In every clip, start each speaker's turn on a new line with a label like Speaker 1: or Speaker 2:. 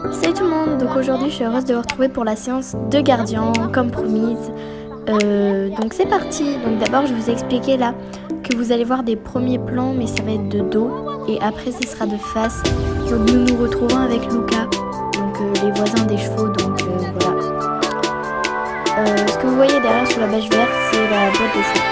Speaker 1: Salut tout le monde, donc aujourd'hui je suis heureuse de vous retrouver pour la séance de gardien comme promise. Donc c'est parti. Donc d'abord je vous ai expliqué là que vous allez voir des premiers plans mais ça va être de dos et après ce sera de face. Donc nous nous retrouvons avec Luca, donc les voisins des chevaux, donc voilà. Ce que vous voyez derrière sur la bâche verte c'est la boîte de chevaux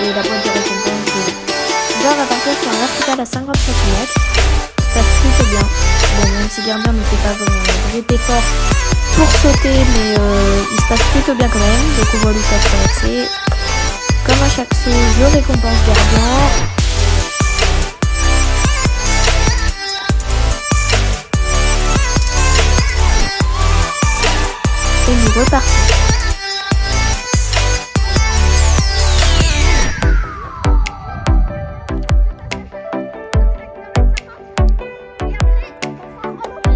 Speaker 1: et la boîte de récompense. Là on va partir sur un vertical à 50 cm. Ça se passe plutôt bien. Bon, même si gardien ne fait pas vraiment un vrai effort pour sauter, mais il se passe plutôt bien quand même. Donc on voit Lucas traverser. Comme à chaque saut, je récompense gardien. Et nous repartons.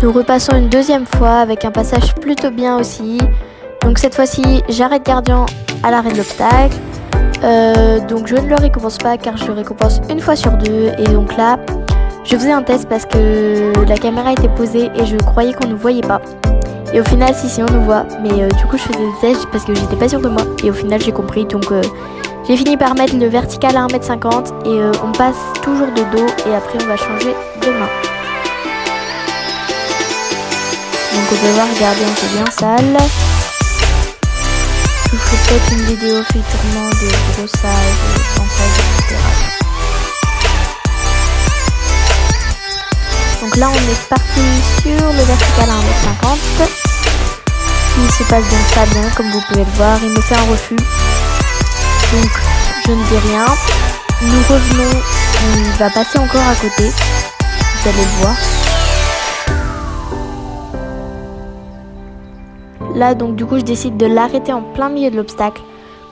Speaker 1: Nous repassons une deuxième fois avec un passage plutôt bien aussi. Donc cette fois-ci, j'arrête gardien à l'arrêt de l'obstacle. Donc je ne le récompense pas car je le récompense une fois sur deux. Et donc là, je faisais un test parce que la caméra était posée et je croyais qu'on ne nous voyait pas. Et au final, si, on nous voit. Mais du coup, je faisais des tests parce que j'étais pas sûre de moi. Et au final, j'ai compris. Donc j'ai fini par mettre le vertical à 1m50 et on passe toujours de dos et après on va changer de main. Donc on peut voir, regardez, on fait bien sale. Je vous ferai peut-être une vidéo futurement de brossage, ponçage, etc. Donc là on est parti sur le vertical à 1m50. Il se passe donc pas bien comme vous pouvez le voir. Il me fait un refus. Donc je ne dis rien. Nous revenons. Il va passer encore à côté. Vous allez le voir. Là donc du coup je décide de l'arrêter en plein milieu de l'obstacle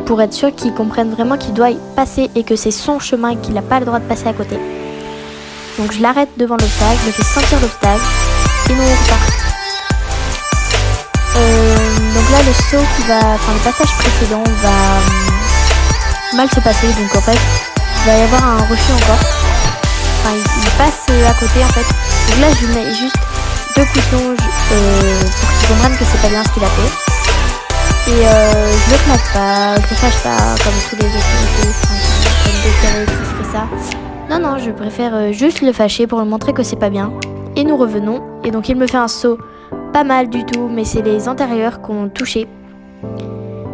Speaker 1: pour être sûr qu'il comprenne vraiment qu'il doit y passer et que c'est son chemin et qu'il n'a pas le droit de passer à côté. Donc je l'arrête devant l'obstacle, je fais sentir l'obstacle et nous on repart. Donc là le saut le passage précédent va mal se passer, donc en fait il va y avoir un refus encore. Enfin il passe à côté en fait. Donc là je mets juste 2 coups de longe pour qu'il comprenne que c'est pas bien ce qu'il a fait. Et je le claque pas, je le fâche pas comme tous les autres comme des qui feraient ça. Non, je préfère juste le fâcher pour lui montrer que c'est pas bien. Et nous revenons. Et donc il me fait un saut pas mal du tout, mais c'est les antérieurs qui ont touché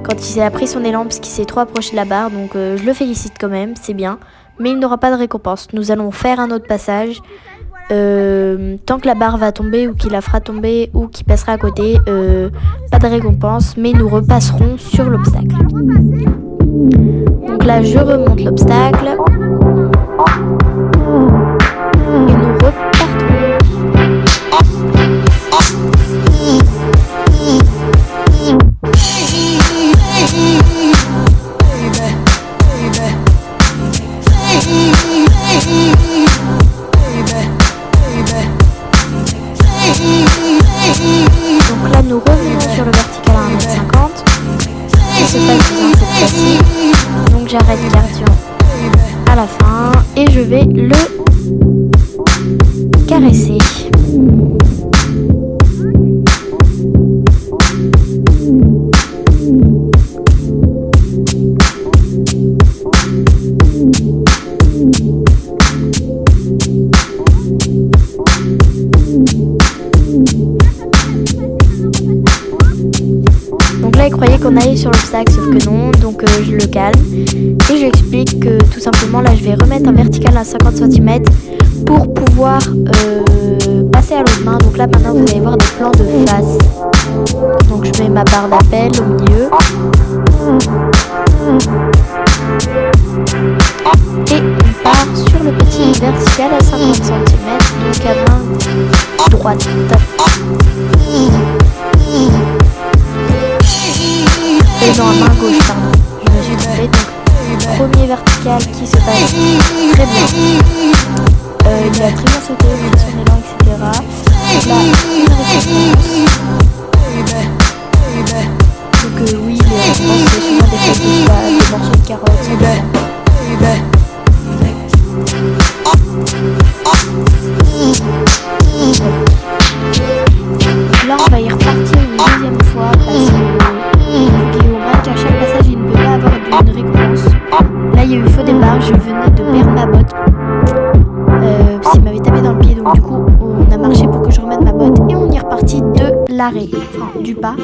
Speaker 1: quand il a pris son élan parce qu'il s'est trop approché de la barre. Donc je le félicite quand même, c'est bien. Mais il n'aura pas de récompense. Nous allons faire un autre passage. Tant que la barre va tomber ou qu'il la fera tomber ou qu'il passera à côté, pas de récompense, mais nous repasserons sur l'obstacle. Donc là je remonte l'obstacle et nous repartons. Donc là nous revenons sur le vertical à 1m50. Il se passe bien cette fois-ci. Donc j'arrête gardien à la fin et je vais le caresser. Il croyait qu'on allait sur l'obstacle, sauf que non, donc je le calme et je lui explique que tout simplement là je vais remettre un vertical à 50 cm pour pouvoir passer à l'autre main. Donc là maintenant vous allez voir des plans de face. Donc je mets ma barre d'appel au milieu et on part sur le petit vertical à 50 cm, donc à main droite. Et dans la main gauche, pardon. Je me suis trompée. Donc, premier vertical qui se passe très bien. Il a très bien sauté, il a son élan, etc. Donc là, une récompense. Donc oui, les récompenses, c'est souvent des feuilles de soie, des morceaux de carottes. ma botte et on est reparti de l'arrêt, enfin du pas.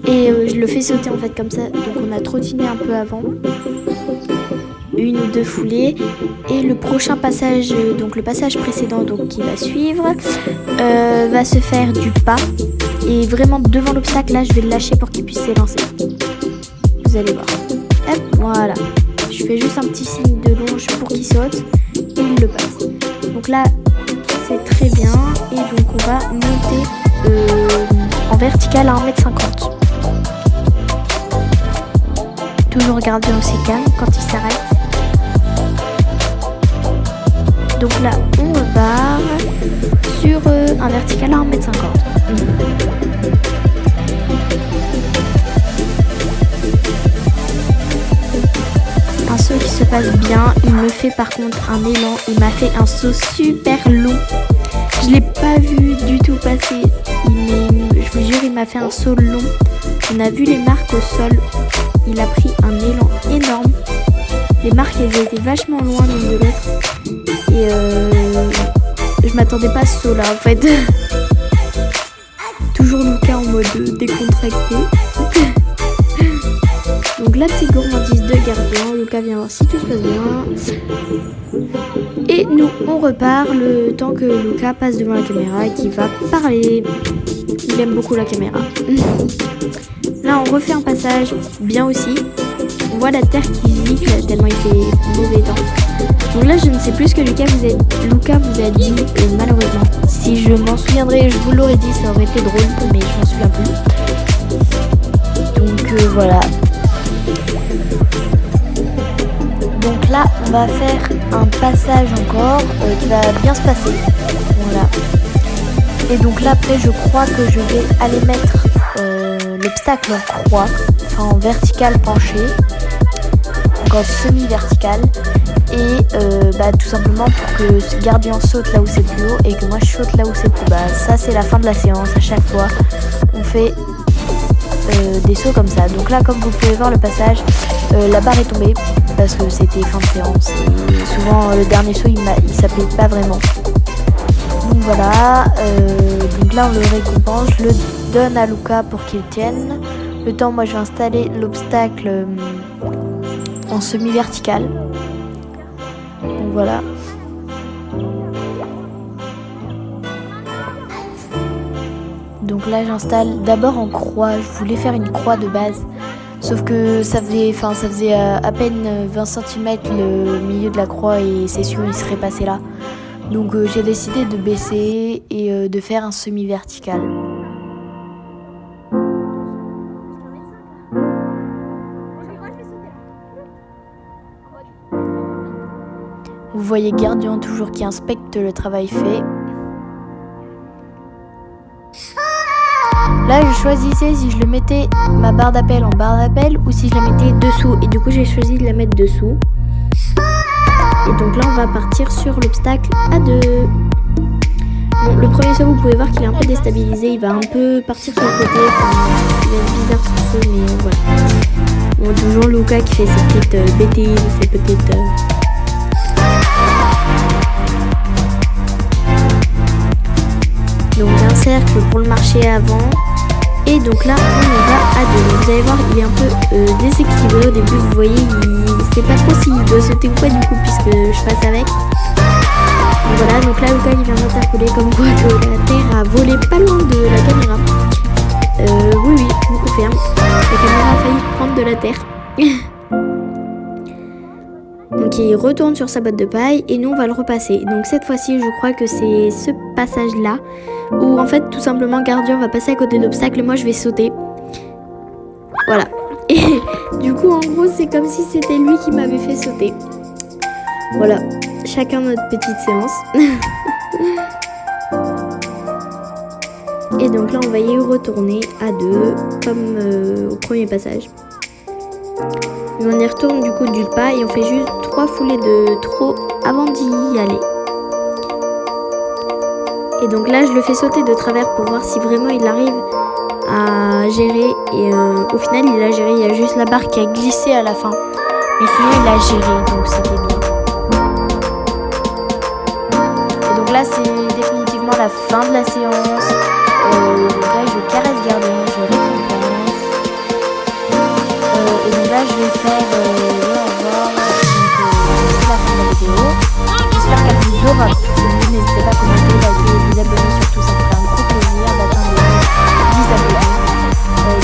Speaker 1: Et je le fais sauter en fait comme ça, donc on a trottiné un peu avant. Une ou deux foulées et le prochain passage, donc le passage précédent donc qui va suivre, va se faire du pas et vraiment devant l'obstacle là je vais le lâcher pour qu'il puisse s'élancer. Vous allez voir. Hop, voilà. Je fais juste un petit signe de longe pour qu'il saute et il le passe. Donc là c'est très bien et donc on va monter en vertical à 1m50. Toujours garder aussi calme quand il s'arrête. Donc là, on repart sur un vertical à 1m50. Un saut qui se passe bien. Il me fait par contre un élan. Il m'a fait un saut super long. Je l'ai pas vu du tout passer. Je vous jure, il m'a fait un saut long. On a vu les marques au sol. Il a pris un élan énorme. Les marques, elles étaient vachement loin l'une de l'autre. Et je m'attendais pas à ce saut là en fait. Toujours Lucas en mode décontracté. Donc la petite gourmandise de gardien. Lucas vient voir si tout se passe bien. Et nous on repart le temps que Lucas passe devant la caméra et qu'il va parler. Il aime beaucoup la caméra. Là on refait un passage bien aussi. On voit la terre qui gicle tellement il fait mauvais temps. Donc là je ne sais plus ce que Lucas vous a dit malheureusement. Si je m'en souviendrais je vous l'aurais dit, ça aurait été drôle mais je m'en souviens plus. Donc voilà. Donc là on va faire un passage encore qui va bien se passer. Voilà. Et donc là après je crois que je vais aller mettre l'obstacle en croix, enfin en vertical penché, donc en semi-vertical. Et tout simplement pour que ce gardien saute là où c'est plus haut et que moi je saute là où c'est plus bas. Ça c'est la fin de la séance, à chaque fois on fait des sauts comme ça. Donc là comme vous pouvez voir le passage, la barre est tombée parce que c'était fin de séance et souvent le dernier saut il s'applique pas vraiment. Donc voilà, donc là on le récompense, je le donne à Lucas pour qu'il tienne. Le temps moi je vais installer l'obstacle en semi-vertical. Donc voilà. Donc là j'installe d'abord en croix, je voulais faire une croix de base. Sauf que ça faisait à peine 20 cm le milieu de la croix et c'est sûr il serait passé là. Donc j'ai décidé de baisser et de faire un semi-vertical. Vous voyez Gardien toujours qui inspecte le travail fait. Là je choisissais si je le mettais ma barre d'appel en barre d'appel ou si je la mettais dessous. Et du coup j'ai choisi de la mettre dessous. Et donc là on va partir sur l'obstacle à 2. Bon, le premier saut vous pouvez voir qu'il est un peu déstabilisé. Il va un peu partir sur le côté. Il va être bizarre ce saut mais voilà. Bon, toujours Lucas qui fait ses petites bêtises, ses petites... Donc un cercle pour le marcher avant. Et donc là on va à 2. Vous allez voir il est un peu déséquilibré au début. Vous voyez il sait pas trop s'il doit sauter ou pas du coup puisque je passe avec. Donc voilà, donc là Lucas il vient m'interpeller comme quoi que la terre a volé pas loin de la caméra. Oui je vous confirme. La caméra a failli prendre de la terre. Donc il retourne sur sa botte de paille et nous on va le repasser. Donc cette fois-ci je crois que c'est ce passage là où en fait tout simplement Gardien va passer à côté de l'obstacle et moi je vais sauter. Voilà. Et du coup en gros c'est comme si c'était lui qui m'avait fait sauter. Voilà. Chacun notre petite séance. Et donc là on va y retourner à 2 comme au premier passage. Et on y retourne du coup du pas et on fait juste 3 foulées de trop avant d'y aller. Et donc là je le fais sauter de travers pour voir si vraiment il arrive à gérer. Et au final il a géré, il y a juste la barre qui a glissé à la fin. Mais sinon il a géré donc c'était bien. Et donc là c'est définitivement la la fin de la séance. Donc là je caresse Gardien, je récompense. Et donc là je vais faire le au revoir. Donc c'est la fin de la vidéo. J'espère qu'elle vous aura plu. N'hésitez pas à commenter, liker, vous abonner surtout, ça me ferait un gros plaisir d'atteindre les 10 abonnés.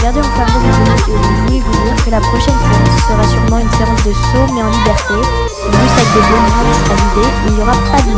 Speaker 1: Gardien, on fait un gros bisou et je voulais vous dire que la prochaine séance sera sûrement une séance de saut mais en liberté. Juste avec des bonhommes à vider, mais il n'y aura pas de